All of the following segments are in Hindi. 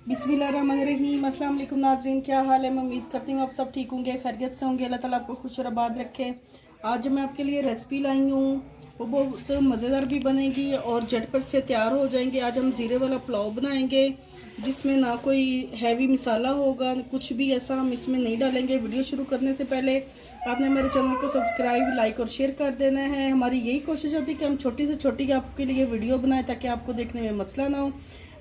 बिस्मिल्लाहिर्रहमानिर्रहीम। अस्सलाम वालेकुम नाज़रीन, क्या हाल है। मैं उम्मीद करती हूँ आप सब ठीक होंगे, खैरियत से होंगे। अल्लाह ताला आपको खुश और आबाद रखे। आज मैं आपके लिए रेसिपी लाई हूँ, वो बहुत मज़ेदार भी बनेगी और झटपट से तैयार हो जाएंगे। आज हम ज़ीरे वाला पुलाव बनाएंगे जिसमें ना कोई हैवी मसाला होगा, कुछ भी ऐसा हम इसमें नहीं डालेंगे। वीडियो शुरू करने से पहले आपने हमारे चैनल को सब्सक्राइब, लाइक और शेयर कर देना है। हमारी यही कोशिश होती है कि हम छोटी से छोटी आपके लिए वीडियो बनाएं ताकि आपको देखने में मसला ना हो।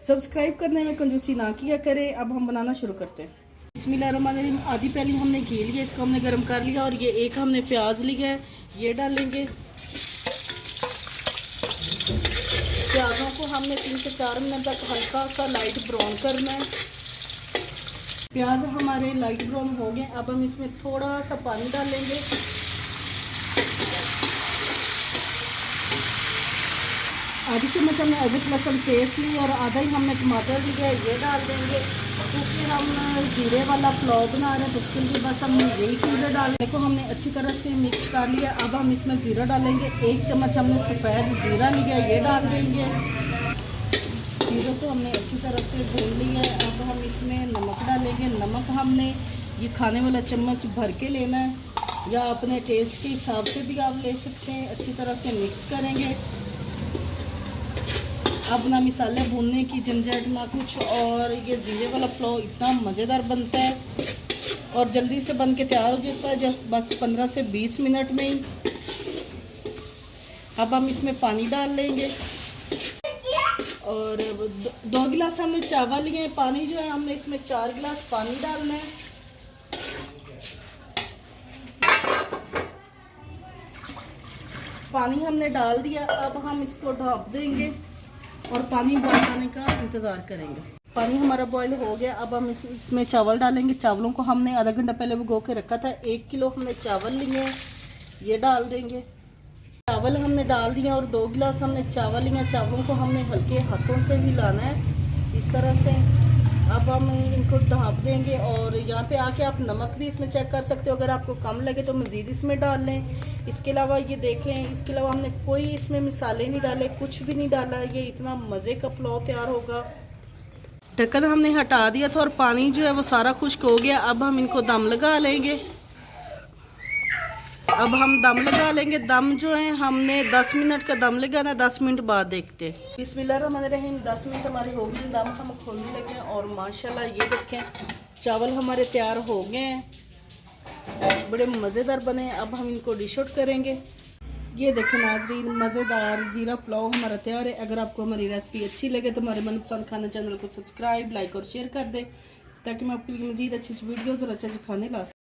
सब्सक्राइब करने में कंजूसी ना किया करें। अब हम बनाना शुरू करते हैं। बिस्मिल्लाहिर्रहमानिर्रहीम। आधी पहले हमने घी लिया, इसको हमने गर्म कर लिया और ये एक हमने प्याज लिया है, ये डालेंगे। प्याजों को हमने 3 से 4 मिनट तक हल्का सा लाइट ब्राउन करना है। प्याज हमारे लाइट ब्राउन हो गए। अब हम इसमें थोड़ा सा पानी डालेंगे। आधी चम्मच हमने अदरक लहसुन पेस्ट ली और आधा ही हमने टमाटर लिया है, ये डाल देंगे। क्योंकि हम ज़ीरे वाला पुलाव बना रहे हैं तो उसके लिए बस हमने यही चीज़ें डालने को हमने अच्छी तरह से मिक्स कर लिया। अब हम इसमें ज़ीरा डालेंगे। 1 चम्मच हमने सफ़ेद ज़ीरा लिया, ये डाल देंगे। ज़ीरे को हमने अच्छी तरह से भून लिया है। अब हम इसमें नमक डालेंगे। नमक हमने ये खाने वाला चम्मच भर के लेना है या अपने टेस्ट के हिसाब से भी आप ले सकते हैं। अच्छी तरह से मिक्स करेंगे। अब ना मसाले भूनने की झंझट ना कुछ, और ये ज़ीरे वाला पुलाव इतना मज़ेदार बनता है और जल्दी से बन के तैयार हो जाता है, जस्ट बस 15 से 20 मिनट में ही। अब हम इसमें पानी डाल लेंगे और 2 गिलास हमने चावल लिए हैं। पानी जो है हमने इसमें 4 गिलास पानी डालना है। पानी हमने डाल दिया। अब हम इसको ढक देंगे और पानी बॉयल आने का इंतज़ार करेंगे। पानी हमारा बॉयल हो गया। अब हम इसमें चावल डालेंगे। चावलों को हमने आधा घंटा पहले भिगो के रखा था। 1 किलो हमने चावल लिए हैं, ये डाल देंगे। चावल हमने डाल दिया और 2 गिलास हमने चावल लिए। चावलों को हमने हल्के हाथों से हिलाना है इस तरह से। अब हम इनको ढाँप देंगे और यहाँ पे आके आप नमक भी इसमें चेक कर सकते हो। अगर आपको कम लगे तो मज़ीद इसमें डाल लें। इसके अलावा ये देख लें, इसके अलावा हमने कोई इसमें मसाले नहीं डाले, कुछ भी नहीं डाला। ये इतना मज़े का पुलाव तैयार होगा। ढक्कन हमने हटा दिया था और पानी जो है वो सारा खुश्क हो गया। अब हम इनको दम लगा लेंगे। अब हम दम लगा लेंगे। दम जो है हमने 10 मिनट का दम लगाना, 10 मिनट बाद देखते हैं। बिस्मिल्लाहिर्रहमानिर्रहीम। 10 मिनट हमारे हो गए, दम हम खोलने लगे और माशाल्लाह ये देखें चावल हमारे तैयार हो गए हैं, बड़े मज़ेदार बने। अब हम इनको डिश आउट करेंगे। ये देखें नाजरीन, मज़ेदार ज़ीरा पुलाव हमारा तैयार है। अगर आपको हमारी रेसिपी अच्छी लगे तो हमारे मनपसंद खाना चैनल को सब्सक्राइब, लाइक और शेयर कर दें ताकि मैं आपके लिए मज़ीद अच्छी वीडियोज़ और अच्छे खाने ला सकूँ।